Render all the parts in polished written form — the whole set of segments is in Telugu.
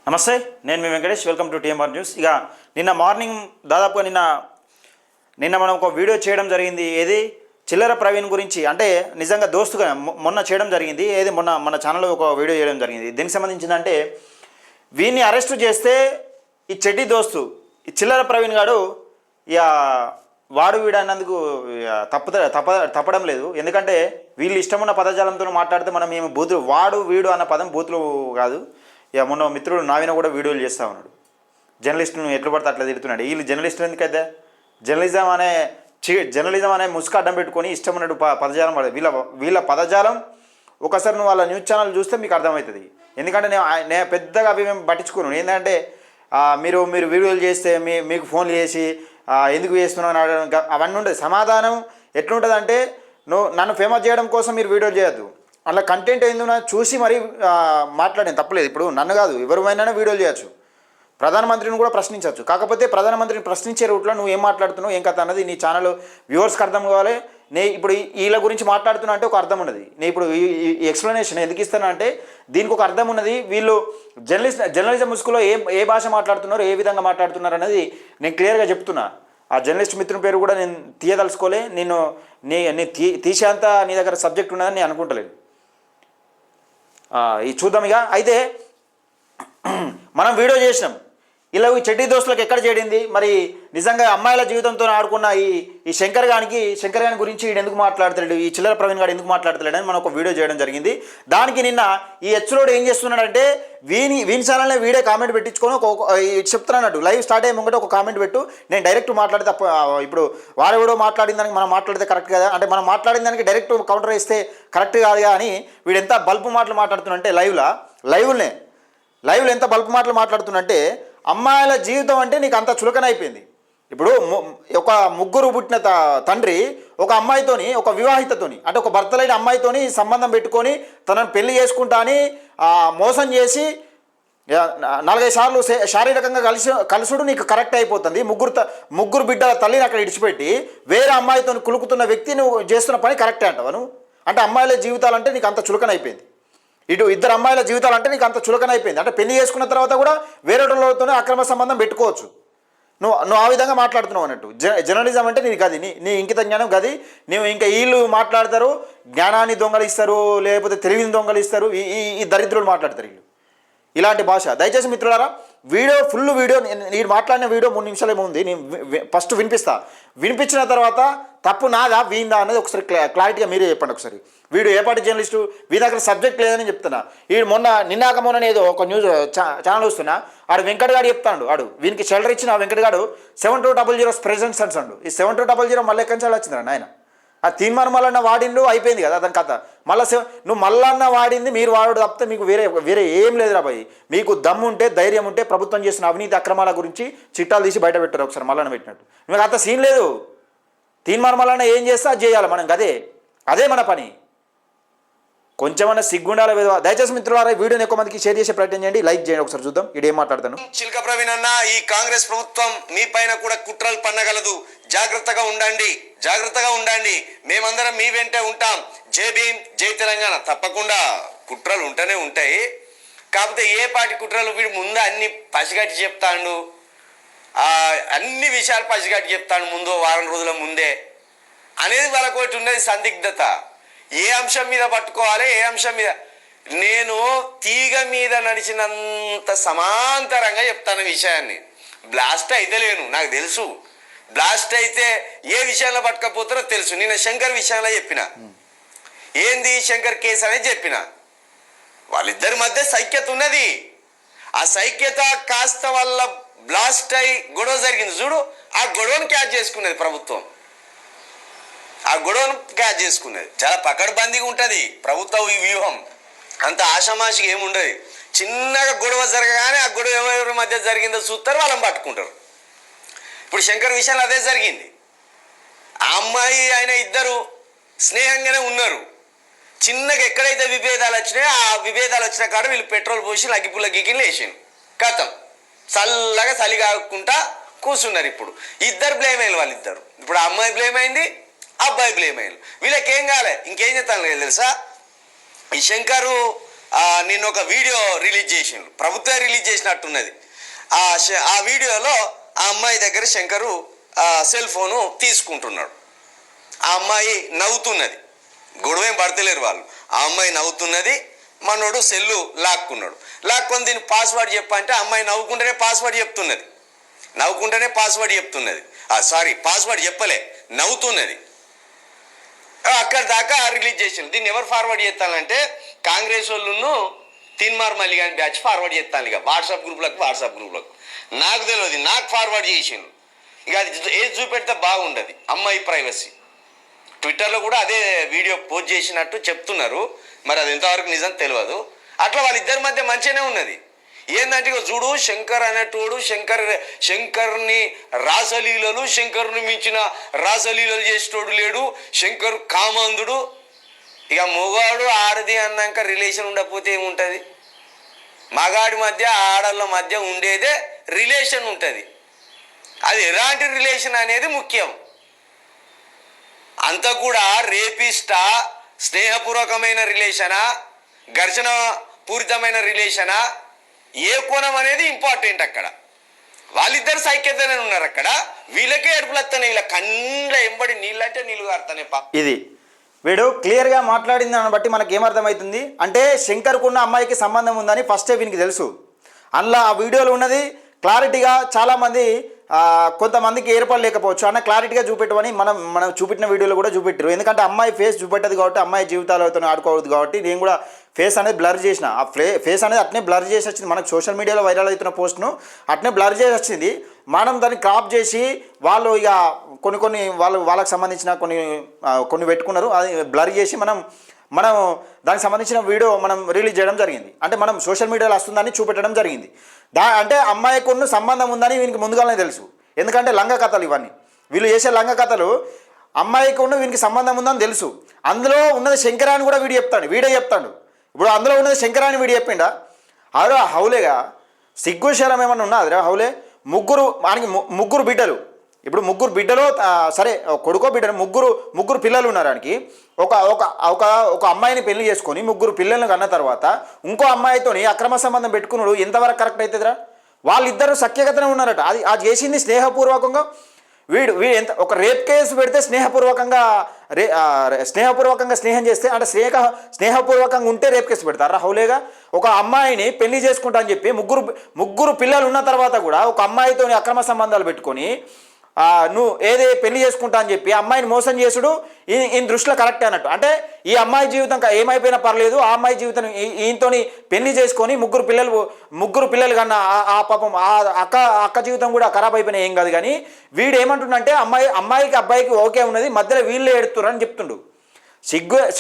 నమస్తే, నేను మీ Venkatesh. Welcome to TMR news. ఇక నిన్న మార్నింగ్ దాదాపుగా నిన్న మనం ఒక వీడియో చేయడం జరిగింది. ఏది చిల్లర ప్రవీణ్ గురించి, అంటే నిజంగా దోస్తుగా మొన్న చేయడం జరిగింది. ఏది మన ఛానల్లో ఒక వీడియో చేయడం జరిగింది. దీనికి సంబంధించిందంటే, వీడిని అరెస్టు చేస్తే ఈ చెడ్డి దోస్తు ఈ చిల్లర ప్రవీణ్ గారు ఇక వాడు వీడు అన్నందుకు తప్పడం లేదు. ఎందుకంటే వీళ్ళు ఇష్టమున్న పదజాలంతో మాట్లాడితే మనం ఏమి బూతులు, వాడు వీడు అన్న పదం బూతులు కాదు. ఇక మొన్న మిత్రుడు నావిన కూడా వీడియోలు చేస్తూ ఉన్నాడు. జర్నలిస్టును ఎట్లు పడితే అట్లా తిడుతున్నాడు. వీళ్ళు జర్నలిస్టులు ఎందుకైతే జర్నలిజం అనే ముసుగు అడ్డం పెట్టుకొని ఇష్టం ఉన్నట్టు పదజాలం పడదు. వీళ్ళ పదజాలం ఒకసారి నువ్వు వాళ్ళ న్యూస్ ఛానల్ చూస్తే మీకు అర్థమవుతుంది. ఎందుకంటే నేను పెద్దగా అవి మేము పట్టించుకోను. ఏంటంటే మీరు వీడియోలు చేస్తే మీకు ఫోన్లు చేసి ఎందుకు చేస్తున్నావు అవన్నీ ఉంటుంది. సమాధానం ఎట్లుంటుందంటే, నన్ను ఫేమస్ చేయడం కోసం మీరు వీడియోలు చేయొద్దు. అలా కంటెంట్ ఏందో చూసి మరీ మాట్లాడేది తప్పలేదు. ఇప్పుడు నన్ను కాదు, ఎవరిమైనా వీడియోలు చేయొచ్చు, ప్రధానమంత్రిని కూడా ప్రశ్నించవచ్చు. కాకపోతే ప్రధానమంత్రిని ప్రశ్నించే రూట్లో నువ్వు ఏం మాట్లాడుతున్నావు, ఏం కథ అన్నది నీ ఛానల్ వ్యూవర్స్కి అర్థం కావాలి. ఇప్పుడు వీళ్ళ గురించి మాట్లాడుతున్నా అంటే ఒక అర్థం ఉన్నది. నేను ఇప్పుడు ఈ ఎక్స్ప్లెనేషన్ ఎందుకు ఇస్తాను అంటే, దీనికి ఒక అర్థం ఉన్నది. వీళ్ళు జర్నలిజం ముసుగులో ఏ భాష మాట్లాడుతున్నారు, ఏ విధంగా మాట్లాడుతున్నారు అనేది నేను క్లియర్గా చెప్తున్నా. ఆ జర్నలిస్ట్ మిత్రుని పేరు కూడా నేను తీయదలుచుకోలే. నీ తీసేంత నీ దగ్గర సబ్జెక్ట్ ఉన్నదని నేను అనుకుంటలేదు. ఇది చూద్దాం. ఇక అయితే మనం వీడియో చేసినాం. ఇలా ఈ చెడ్డీ దోస్తులకు ఎక్కడ చేడింది మరి? నిజంగా అమ్మాయిల జీవితంతో ఆడుకున్న ఈ శంకర్ గాని గురించి వీడు ఎందుకు మాట్లాడతాడు, ఈ చిల్లర ప్రవీణ్ గారు ఎందుకు మాట్లాడతాడు అని మనం ఒక వీడియో చేయడం జరిగింది. దానికి నిన్న ఈ హెచ్లోడు ఏం చేస్తున్నాడంటే, వీని ఛానల్నే వీడే కామెంట్ పెట్టించుకొని చెప్తున్నాడు. లైవ్ స్టార్ట్ అయ్యే ముంగట ఒక కామెంట్ పెట్టు, నేను డైరెక్ట్ మాట్లాడితే ఇప్పుడు వాడెవడో మాట్లాడిన దానికి మనం మాట్లాడితే కరెక్ట్ కదా, అంటే మనం మాట్లాడిన దానికి డైరెక్ట్ కౌంటర్ ఇస్తే కరెక్ట్ కాదుగా అని వీడు ఎంత బల్బు మాటలు మాట్లాడుతున్నంటే, లైవ్లో ఎంత బల్బు మాటలు మాట్లాడుతున్నంటే, అమ్మాయిల జీవితం అంటే నీకు అంత చులకనైపోయింది. ఇప్పుడు ఒక ముగ్గురు పుట్టిన తండ్రి ఒక అమ్మాయితోని, ఒక వివాహితతోని, అంటే ఒక భర్తలైన అమ్మాయితోని సంబంధం పెట్టుకొని తనను పెళ్లి చేసుకుంటా అని మోసం చేసి 4-5 సార్లు శారీరకంగా కలుసుడు నీకు కరెక్ట్ అయిపోతుంది. ముగ్గురు బిడ్డల తల్లిని అక్కడ ఇడిచిపెట్టి వేరే అమ్మాయితో కులుకుతున్న వ్యక్తి నువ్వు చేస్తున్న పని కరెక్టే అంటావా నువ్వు? అంటే అమ్మాయిల జీవితాలంటే నీకు అంత చులకనైపోయింది. ఇద్దరు అమ్మాయిల జీవితాలు అంటే నీకు అంత చులకనైపోయింది. అంటే పెళ్లి చేసుకున్న తర్వాత కూడా వేరే వాళ్ళతోనే అక్రమ సంబంధం పెట్టుకోవచ్చు. నువ్వు ఆ విధంగా మాట్లాడుతున్నావు అన్నట్టు. జర్నలిజం అంటే నీకు గది, నీ ఇంకిత జ్ఞానం గది. నువ్వు ఇంకా వీళ్ళు మాట్లాడతారు, జ్ఞానాన్ని దొంగలిస్తారు, లేకపోతే తెలివిని దొంగలిస్తారు. ఈ దరిద్రులు మాట్లాడతారు వీళ్ళు ఇలాంటి భాష. దయచేసి మిత్రులారా, ఫుల్ వీడియో నేను మాట్లాడిన వీడియో 3 నిమిషాలేమో ఉంది. నేను ఫస్ట్ వినిపించిన తర్వాత తప్పు నాదా వీందా అనేది ఒకసారి క్లారిటీగా మీరే చెప్పండి. ఒకసారి వీడు ఏ పార్టీ జర్నలిస్టు, వీడి దగ్గర సబ్జెక్ట్ లేదని చెప్తున్నా. వీడు నిన్నాక ఏదో ఒక న్యూస్ ఛానల్ వస్తున్నా, ఆడు వెంకటగాడు చెప్తాడు. వీనికి షెల్టర్ ఇచ్చిన వెంకటగాడు 7200 ప్రెజెంట్స్ అంటాడు. ఈ 7200 మళ్ళీ ఎక్కడి నుంచి వచ్చిందిరా నాయన? ఆ తీన్మార్ మల్లన్న వాడిండు, అయిపోయింది కదా దాని కథ. నువ్వు మల్లన్న వాడింది మీరు వాడు తప్పితే మీకు వేరే ఏం లేదురా భయ్. మీకు దమ్ము ఉంటే, ధైర్యం ఉంటే ప్రభుత్వం చేసిన అవినీతి అక్రమాల గురించి చిట్టాలు తీసి బయట పెట్టారు ఒకసారి మల్లన్న పెట్టినట్టు. మీకు అంత సీన్ లేదు. తీన్మార్ మల్లన్న ఏం చేస్తే అది చేయాలి మనం, అదే మన పని. కొంచెమన్నా సిగ్గుండాలి. దయచేసి మిత్రులారా, వీడియోని ఎక్కువ మందికి షేర్ చేసే ప్రయత్నం చేయండి, లైక్ చేయండి. ఒకసారి చూద్దాం ఇది ఏం మాట్లాడతాను. చిలక ప్రవీణ్ అన్న, ఈ కాంగ్రెస్ ప్రభుత్వం మీ పైన కూడా కుట్రలు పన్నగలదు. జాగ్రత్తగా ఉండండి. మేమందరం మీ వెంటే ఉంటాం. జై భీమ్, జై తెలంగాణ. తప్పకుండా కుట్రలు ఉంటూనే ఉంటాయి. కాకపోతే ఏ పాటి కుట్రలు వీడు ముందు అన్ని పసిగట్టి చెప్తాడు, అన్ని విషయాలు పసిగట్టి చెప్తాడు ముందు, వారం రోజుల ముందే అనేది వాళ్ళకోటి ఉన్నది సందిగ్ధత. ఏ అంశం మీద పట్టుకోవాలి, ఏ అంశం మీద. నేను తీగ మీద నడిచినంత సమాంతరంగా చెప్తాను విషయాన్ని. బ్లాస్ట్ అయితే లేను, నాకు తెలుసు. బ్లాస్ట్ అయితే ఏ విషయంలో పట్టుకపోతారో తెలుసు. నేను శంకర్ విషయంలో చెప్పిన, ఏంది శంకర్ కేసు అనేది చెప్పిన. వాళ్ళిద్దరి మధ్య సైక్యత ఉన్నది. ఆ సైక్యత కాస్త వల్ల బ్లాస్ట్ అయి గొడవ జరిగింది చూడు. ఆ గొడవను క్యాచ్ చేసుకున్నది ప్రభుత్వం. చాలా పకడ్బందీగా ఉంటుంది ప్రభుత్వ ఈ వ్యూహం. అంత ఆషామాషిగా ఏముండదు. చిన్నగా గొడవ జరగగానే ఆ గొడవ ఎవరి మధ్య జరిగిందో చూస్తారు, వాళ్ళని పట్టుకుంటారు. ఇప్పుడు శంకర్ విషయంలో అదే జరిగింది. ఆ అమ్మాయి ఆయన ఇద్దరు స్నేహంగానే ఉన్నారు. చిన్నగా ఎక్కడైతే విభేదాలు వచ్చినాయో ఆ విభేదాలు వచ్చిన కాడ వీళ్ళు పెట్రోల్ పోసి లగ్గిపుల్ల గిగిలు వేసాను. కథం చల్లగా చలి కాకుండా కూర్చున్నారు. ఇప్పుడు ఇద్దరు బ్లేమ్ అయ్యారు. వాళ్ళిద్దరు ఇప్పుడు ఆ అమ్మాయి బ్లేమ్ అయింది, అబ్బాయి బ్లేమ్ అయ్యారు. వీళ్ళకి ఏం కాలే, ఇంకేం చేస్తాను లేదు తెలుసా. ఈ శంకరు నిన్న ఒక వీడియో రిలీజ్ చేసిండ్రు, ప్రభుత్వం రిలీజ్ చేసినట్టున్నది. ఆ వీడియోలో ఆ అమ్మాయి దగ్గర శంకరు సెల్ ఫోను తీసుకుంటున్నాడు. ఆ అమ్మాయి నవ్వుతున్నది, గొడవేం పడతలేరు వాళ్ళు. ఆ అమ్మాయి నవ్వుతున్నది, మనోడు సెల్లు లాక్కొని దీని పాస్వర్డ్ చెప్పంటే అమ్మాయి నవ్వుకుంటేనే పాస్వర్డ్ చెప్తున్నది. సారీ, పాస్వర్డ్ చెప్పలే, నవ్వుతున్నది. అక్కడ దాకా రిలీజ్ చేసిండు. దీన్ని ఎవరు ఫార్వర్డ్ చేస్తానంటే కాంగ్రెస్ వాళ్ళను తిన్మార్ మల్లి కానీ బ్యాచ్ ఫార్వర్డ్ చేస్తాను. ఇక వాట్సాప్ గ్రూప్లకు నాకు తెలియదు, నాకు ఫార్వర్డ్ చేసిండు. ఇక అది ఏది చూపెడితే బాగుండదు, అమ్మాయి ప్రైవసీ. ట్విట్టర్లో కూడా అదే వీడియో పోస్ట్ చేసినట్టు చెప్తున్నారు, మరి అది ఎంతవరకు నిజం తెలియదు. అట్లా వాళ్ళిద్దరి మధ్య మంచిగానే ఉన్నది. ఏంటంటే ఇక చూడు, శంకర్ అనేటోడు శంకర్ని రాసలీలలు, శంకర్ని మించిన రాసలీలలు చేసేటోడు లేడు, శంకర్ కామాంధుడు. ఇక మొగాడు ఆడది అన్నాక రిలేషన్ ఉండకపోతే ఏముంటుంది? మగాడి మధ్య ఆడళ్ళ మధ్య ఉండేదే రిలేషన్ ఉంటుంది. అది ఎలాంటి రిలేషన్ అనేది ముఖ్యం. అంతా కూడా రేపిస్టా, స్నేహపూర్వకమైన రిలేషనా, ఘర్షణ పూరితమైన రిలేషనా, ఏ కోణం అనేది ఇంపార్టెంట్. అక్కడ వాళ్ళిద్దరు సైక్యతనే ఉన్నారు. అక్కడ వీళ్ళకే ఏడుపులు వస్తాయి, వీళ్ళ కండ్ల ఎంబడి నీళ్ళంటే నీళ్ళు కారుతానే. ఇది వీడు క్లియర్గా మాట్లాడింది దాన్ని బట్టి మనకి ఏమర్థమవుతుంది అంటే శంకర్కున్న అమ్మాయికి సంబంధం ఉందని ఫస్టే వీనికి తెలుసు. అందులో ఆ వీడియోలో ఉన్నది క్లారిటీగా చాలామంది కొంతమందికి ఏర్పడలేకపోవచ్చు అన్న క్లారిటీగా చూపెట్టమని మనం చూపెట్టిన వీడియోలో కూడా చూపెట్టారు. ఎందుకంటే అమ్మాయి ఫేస్ చూపెట్టదు కాబట్టి, అమ్మాయి జీవితాలతో ఆడుకోవద్దు కాబట్టి నేను కూడా ఫేస్ అనేది బ్లర్ చేసిన. ఆ ఫేస్ అనేది అట్నే బ్లర్ చేసి వచ్చింది. మనకు సోషల్ మీడియాలో వైరల్ అవుతున్న పోస్ట్ను అట్నే బ్లర్ చేసి వచ్చింది. మనం దాన్ని క్రాప్ చేసి వాళ్ళు ఇక కొన్ని వాళ్ళకి సంబంధించిన కొన్ని పెట్టుకున్నారు. అది బ్లర్ చేసి మనం దానికి సంబంధించిన వీడియో మనం రిలీజ్ చేయడం జరిగింది. అంటే మనం సోషల్ మీడియాలో వస్తుందని చూపెట్టడం జరిగింది. అంటే అమ్మాయికి ఉన్న సంబంధం ఉందని వీనికి ముందుగానే తెలుసు. ఎందుకంటే లంగ కథలు ఇవన్నీ, వీళ్ళు చేసే లంగ కథలు అమ్మాయికి ఉన్న వీనికి సంబంధం ఉందని తెలుసు. అందులో ఉన్నది శంకరాన్ని కూడా వీడే చెప్తాడు. ఇప్పుడు అందులో ఉన్నది శంకరాన్ని వీడు చెప్పిండా? అరే హౌలేగా సిగ్గు శరం ఏమన్నా ఉన్నదిరా హౌలే? ముగ్గురు బిడ్డలు. ఇప్పుడు ముగ్గురు బిడ్డలు, సరే కొడుకో బిడ్డలు, ముగ్గురు పిల్లలు ఉన్నారు. ఆయనకి ఒక అమ్మాయిని పెళ్లి చేసుకొని ముగ్గురు పిల్లలను కన్న తర్వాత ఇంకో అమ్మాయితోని అక్రమ సంబంధం పెట్టుకున్నాడు. ఎంతవరకు కరెక్ట్ అవుతుందిరా? వాళ్ళిద్దరూ సఖ్యతనే ఉన్నారట. అది చేసింది స్నేహపూర్వకంగా. వీడు ఎంత ఒక రేప్ కేసు పెడితే స్నేహపూర్వకంగా స్నేహం చేస్తే అంటే స్నేహపూర్వకంగా ఉంటే రేప్ కేసు పెడతారా హౌలేగా? ఒక అమ్మాయిని పెళ్లి చేసుకుంటా అని చెప్పి ముగ్గురు పిల్లలు ఉన్న తర్వాత కూడా ఒక అమ్మాయితో అక్రమ సంబంధాలు పెట్టుకొని నువ్వు పెళ్లి చేసుకుంటా అని చెప్పి అమ్మాయిని మోసం చేసుడు ఈయన దృష్టిలో కరెక్టే అన్నట్టు. అంటే ఈ అమ్మాయి జీవితం ఏమైపోయినా పర్లేదు, ఆ అమ్మాయి జీవితం ఈయనతోని పెళ్లి చేసుకొని ముగ్గురు పిల్లలు కన్నా ఆ పాపం ఆ అక్క జీవితం కూడా ఖరాబ్ అయిపోయినా ఏం కాదు. కానీ వీడు ఏమంటుండంటే అమ్మాయికి అబ్బాయికి ఓకే ఉన్నది, మధ్యలో వీళ్ళే ఎడుతున్నారు అని చెప్తుండు.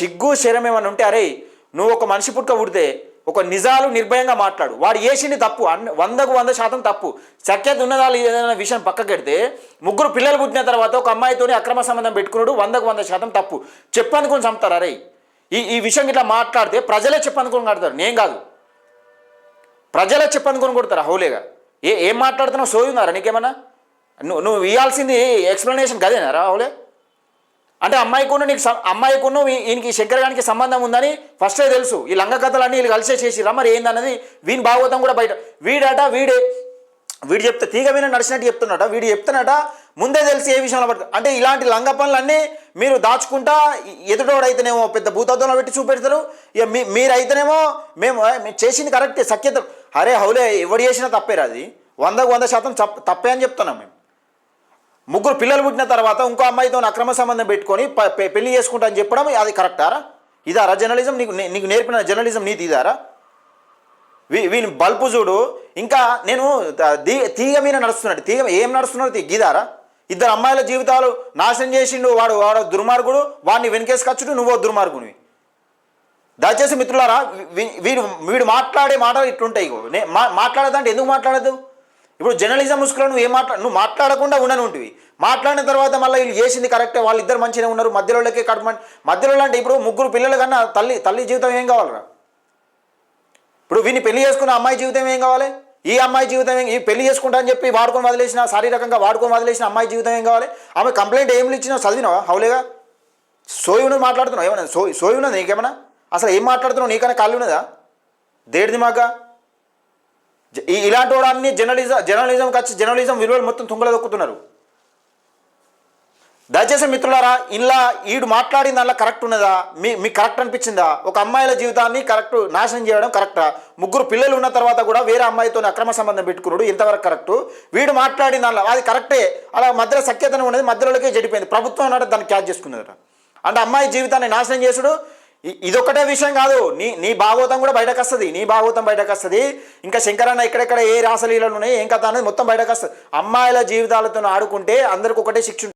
సిగ్గు శరం ఏమన్నా ఉంటే, అరే నువ్వు ఒక మనిషి పుట్టుక పుడితే ఒక నిజాలు నిర్భయంగా మాట్లాడు. వాడు చేసింది తప్పు, 100% తప్పు. సఖ్యత ఉన్నదాలు ఏదైనా విషయం పక్కకెడితే ముగ్గురు పిల్లలు పుట్టిన తర్వాత ఒక అమ్మాయితోని అక్రమ సంబంధం పెట్టుకున్నాడు, 100% తప్పు. చెప్పనుకొని చంపుతారు. అరే ఈ విషయం ఇట్లా మాట్లాడితే ప్రజలే చెప్పనుకొని కడతారు, నేను కాదు. ప్రజలే చెప్పనుకొని కొడతారు హౌలేగా. ఏం మాట్లాడుతున్నావు? సోయున్నారా నీకేమన్నా? నువ్వు ఇవ్వాల్సింది ఎక్స్ప్లెనేషన్ గదేనారా హౌలే? అంటే అమ్మాయికున్న ఈయనకి శంకరగానికి సంబంధం ఉందని ఫస్టే తెలుసు. ఈ లంగ కథలన్నీ వీళ్ళు కలిసే చేసిరా మరి ఏందన్నది వీని భాగవతం కూడా బయట. వీడు చెప్తే తీగ మీద నడిచినట్టు చెప్తున్నట. వీడు చెప్తున్నట ముందే తెలిసి ఏ విషయంలో పడుతుంది. అంటే ఇలాంటి లంగ పనులన్నీ మీరు దాచుకుంటా ఎదుటోడైతేనేమో పెద్ద భూతత్వంలో పెట్టి చూపెడతారు. ఇక మీరైతేనేమో మేము చేసింది కరెక్టే, సఖ్యత. అరే హౌలే, ఎవరు చేసినా తప్పేరా? అది 100% తప్పే అని చెప్తున్నాం మేము. ముగ్గురు పిల్లలు పుట్టిన తర్వాత ఇంకో అమ్మాయితో అక్రమ సంబంధం పెట్టుకొని పెళ్లి చేసుకుంటా అని చెప్పడం అది కరెక్టారా? ఇదారా జర్నలిజం? నీకు నేర్పిన జర్నలిజం నీతి ఇదారా? వీని బల్పు చూడు. ఇంకా నేను తీగ మీద నడుస్తున్నాడు. తీగ ఏం నడుస్తున్నాడు? గీదారా? ఇద్దరు అమ్మాయిల జీవితాలు నాశనం చేసిండు వాడు దుర్మార్గుడు. వాడిని వెనకేసుకొచ్చుడు నువ్వో దుర్మార్గునివి. దయచేసి మిత్రులారా, వీడు మాట్లాడే మాటలు ఇట్లుంటాయి. మాట్లాడదంటే ఎందుకు మాట్లాడద్దు? ఇప్పుడు జర్నలిజం ముసుగులో నువ్వు మాట్లాడకుండా ఉండనుంటివి. మాట్లాడిన తర్వాత మళ్ళీ వీళ్ళు చేసింది కరెక్టే, వాళ్ళిద్దరు మంచిగా ఉన్నారు, మధ్యలోకే మధ్యలో అంటే ఇప్పుడు ముగ్గురు పిల్లలు కన్నా తల్లి జీవితం ఏం కావాలరా? ఇప్పుడు వీని పెళ్లి చేసుకున్న అమ్మాయి జీవితం ఏం కావాలి? ఈ అమ్మాయి జీవితం ఈ పెళ్లి చేసుకుంటా అని చెప్పి శారీరకంగా వాడుకొని వదిలేసిన అమ్మాయి జీవితం ఏం కావాలి? ఆమె కంప్లైంట్ ఏం ఇచ్చినావు? చదివినావా హౌలేగా? సోయి ఉన్నది మాట్లాడుతున్నావు? ఏమన్నా సోయి ఉన్నది నీకేమన్నా? అసలు ఏం మాట్లాడుతున్నావు? నీకన్నా కళ్ళు ఉన్నదా? దేడిది మాక ఇలాంటి వాడాన్ని జర్నలిజంకి వచ్చి జర్నలిజం విలువలు మొత్తం తుంగలో దొక్కుతున్నారు. దయచేసి మిత్రులారా, ఇలా ఈడు మాట్లాడిన దానిలో కరెక్ట్ ఉన్నదా? మీకు కరెక్ట్ అనిపించిందా? ఒక అమ్మాయిల జీవితాన్ని కరెక్ట్ నాశనం చేయడం కరెక్టా? ముగ్గురు పిల్లలు ఉన్న తర్వాత కూడా వేరే అమ్మాయితో అక్రమ సంబంధం పెట్టుకున్నాడు, ఎంతవరకు కరెక్టు? వీడు మాట్లాడిన దానిలో అది కరెక్టే. అలా మధ్యలో సఖ్యతను ఉన్నది, మధ్యలోకే చెడిపోయింది. ప్రభుత్వం అన్నాడు దాన్ని క్యాచ్ చేసుకున్నదట. అంటే అమ్మాయి జీవితాన్ని నాశనం చేసుడు ఇదొక్కటే విషయం కాదు, నీ భాగవతం కూడా బయటకు వస్తుంది. నీ భాగవతం బయటకు వస్తుంది. ఇంకా శంకరన్న ఎక్కడెక్కడ ఏ రాసలీలలు ఉన్నాయి, ఏం కథ అనేది మొత్తం బయటకు వస్తుంది. అమ్మాయిల జీవితాలతో ఆడుకుంటే అందరికి ఒకటే శిక్ష ఉంటుంది.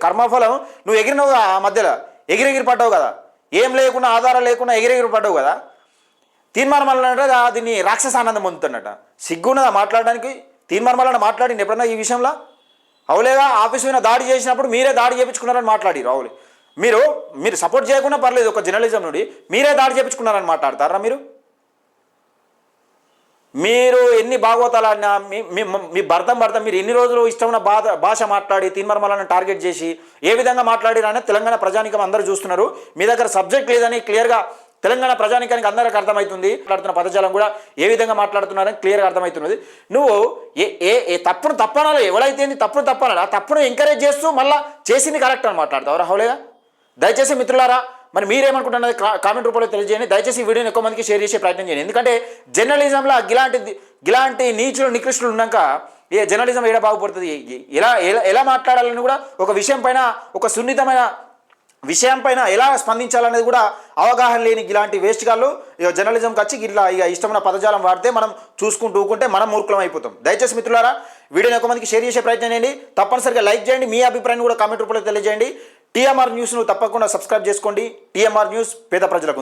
కర్మఫలం నువ్వు ఎగిరినవు ఆ మధ్యలో, ఎగిరెగిరి పడ్డావు కదా, ఏం లేకుండా ఆధారం లేకుండా ఎగిరెగిరి పడ్డావు కదా. తీర్మానం వల్ల దీన్ని రాక్షస ఆనందం పొందుతున్నట. సిగ్గున్నదా మాట్లాడడానికి? తీర్మానం వల్ల మాట్లాడింది ఎప్పుడన్నా ఈ విషయంలో? అవులేగా ఆఫీసు మీద దాడి చేసినప్పుడు మీరే దాడి చేయించుకున్నారని మాట్లాడి రావులే. మీరు సపోర్ట్ చేయకుండా పర్లేదు, ఒక జర్నలిజం నుండి మీరే దాడి చేయించుకున్నారని మాట్లాడతారా? మీరు ఎన్ని భాగవతాలన్నా మీ భర్త మీరు ఎన్ని రోజులు ఇష్టమైన భాష మాట్లాడి తీర్మానాలను టార్గెట్ చేసి ఏ విధంగా మాట్లాడిరనే తెలంగాణ ప్రజానికం అందరూ చూస్తున్నారు. మీ దగ్గర సబ్జెక్ట్ లేదని క్లియర్గా తెలంగాణ ప్రజానికానికి అందరికి అర్థమవుతుంది. మాట్లాడుతున్న పదజాలం కూడా ఏ విధంగా మాట్లాడుతున్నారని క్లియర్గా అర్థమవుతున్నది. నువ్వు ఏ తప్పనాలో ఎవరైతే తప్పనాలి, ఆ తప్పును ఎంకరేజ్ చేస్తూ మళ్ళీ చేసింది కరెక్ట్ అని మాట్లాడతావు రావులేగా. దయచేసి మిత్రులారా, మరి మీరేమనుకుంటున్నది కామెంట్ రూపంలో తెలియజేయండి. దయచేసి ఈ వీడియోని ఎక్కువ మందికి షేర్ చేసే ప్రయత్నం చేయండి. ఎందుకంటే జర్నలిజంలో ఇలాంటి నీచులు నికృష్టులు ఉన్నాక ఏ జర్నలిజం ఎలా బాగుపడుతుంది, ఎలా మాట్లాడాలని కూడా ఒక విషయం పైన, ఒక సున్నితమైన విషయం పైన ఎలా స్పందించాలనేది కూడా అవగాహన లేని ఇలాంటి వేస్ట్ గాళ్ళు జర్నలిజంకి వచ్చి ఇక ఇష్టమైన పదజాలం వాడితే మనం చూసుకుంటూ ఊకుంటే మనం మూర్ఖులం అయిపోతాం. దయచేసి మిత్రులారా, వీడియోని ఎక్కువ మందికి షేర్ చేసే ప్రయత్నం చేయండి. తప్పనిసరిగా లైక్ చేయండి. మీ అభిప్రాయాన్ని కూడా కామెంట్ రూపంలో తెలియజేయండి. టీఎంఆర్ న్యూస్ను తప్పకుండా సబ్స్క్రైబ్ చేసుకోండి. టీఎంఆర్ న్యూస్, పేద ప్రజలకు.